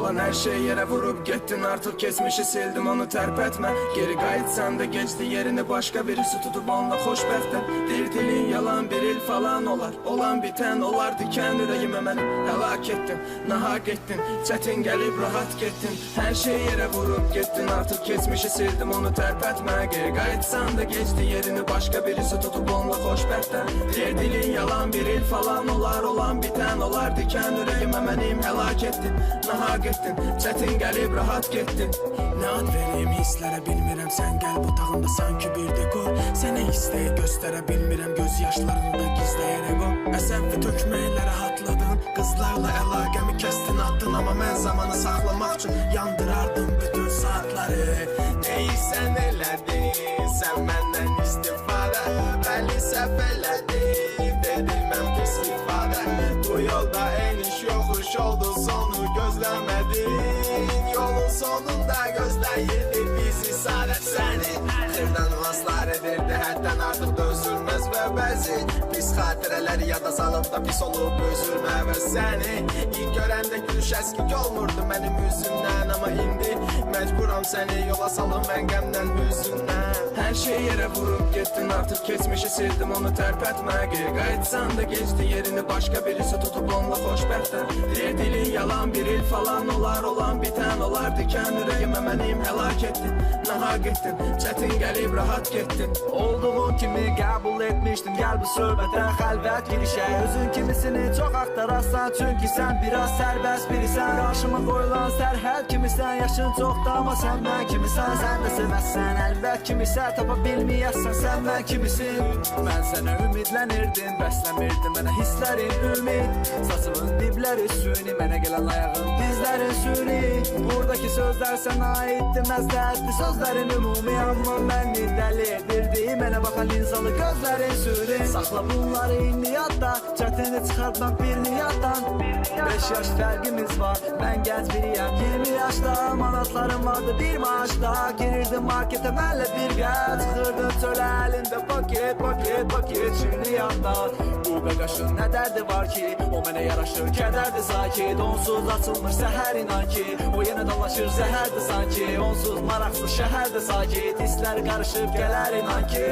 olan her şeyi yere vurup gittin. Artık kesmişi sildim, onu terpetme. Geri qayıtsan da geçti yerini başka birisi tutup onunla xoşbəxtəm. Deyir dilin yalan, bir il falan olar. Olan biten olar diken ürəyimə mənim. Həlak ettin, nahak ettin, çətin gəlib rahat gettin. Her şeyi yere vurup gittin. Artık kesmişi sildim, onu terpetme. Geri qayıtsan da geçti yerini başka birisi tutup onunla xoşbəxtəm. Deyir dilin yalan, bir il falan olar. Olan biten olar diken ürəyimə mənim. Həlak ettin, nahak ettin, çətin gəlib rahat gettin. Ne ad vereyim hislərə bilmirəm, sən qəlb otağında sanki bir dekor. Sənə istəyi göstərə bilmirəm, göz yaşlarında gizləyərək o. Əsəbvi tökməklə rahatladın, qızlarla əlaqəmi kəstin, attın. Amma mən zamanı saxlamaq üçün yandırardım bütün saatları. Deyirsən elədin, sən məndən istifadə, bəli səhv elədin, dedim mən pis ifadə. Bu yolda eniş yoxuş oldu, sonu gözləmədin. Yolun sonunda gözləyirdi bizi sadət səni. Xırdan vaslar edirdi, həddən artıq dözülməz və bəzi pis xatirələri yada salıb da pis olub özülmə və səni. İlk görəndə gülüş əskik olmurdu mənim üzümdən, amma indi məcburam səni yola salım mən qəmdən hüzündən. Her şey yere vurup gittin, artık kesmişi sildim, onu terpetme. Geri qayıtsan da geçti yerini başka birisi tutup onunla xoşbəxtəm. Deyir dilin yalan, bir il falan olar. Olan biten olar diken ürəyimə mənim. Həlak ettin, nahak ettin, çətin gəlib rahat gettin. Olduğun kimi qəbul etmişdim, gəl bu söhbətə xəlvət girişə. Özün kimisini çox axtararsan, çünki sən biraz sərbəst birisən. Qarşıma qoyulan sərhəd kimisən, yaşın çoxdur amma sən mən kimisən. Sən də sevməzsən, əlbət kimisə tapa bilməyəsən, sən mən kimisin. Mən sənə ümidlənirdim, bəsləmirdim mənə hisslərin ümid. Saçımın dibləri süni, mənə gələn ayağın dizləri süni. Buradakı sözlər sənə aiddir, məsləhətli sözlərin ümumi. Amma məni dəli edirdi, mənə baxan insanlı gözlərin süni. Saxla bunları indi yadda, çətini çıxartmaq birini yaddan. 5 yaş fərqimiz var, mən gənc biriyəm 20 yaşda, manatlarım vardı bir maaşda. Girirdim markete mənlə bir gəl, çıxırdım çölə əlində paket, paket, paket. Şimdi yadda, bu qaqaşın nə dərdi var ki, o mənə yaraşır, kədərdir sakit. Onsuz açılmış səhər inan ki, o yenə dalaşır zəhərdir sanki. Onsuz maraqsız şəhərdə sakit, hisslər qarışıb gələr inan ki.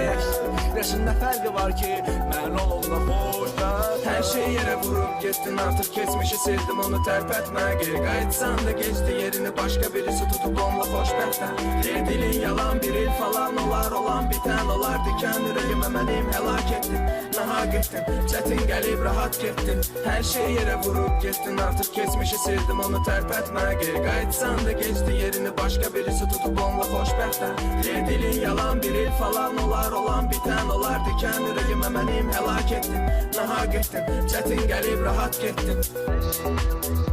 Yaşın nə fərqi var ki, mən onunla xoşbəxt. Her şey yere vurup gittin, artık kesmişi sildim, onu terpetme. Geri qayıtsan da geçti yerini başka birisi tutup onunla xoşbəxtəm. Deyir dilin yalan, bir il falan olar. Olan biten olar diken ürəyimə mənim. Həlak ettin, nahak ettin, çətin gəlib rahat gettin. Her şey yere vurup gittin, artık kesmişi sildim, onu terpetme. Geri qayıtsan da geçti yerini başka birisi tutup onunla xoşbəxtəm. Deyir dilin yalan, bir il falan olar. Olan biten olar diken ürəyimə mənim. Həlak ettin, nahak ettin, çətin gəlib rahat gettin.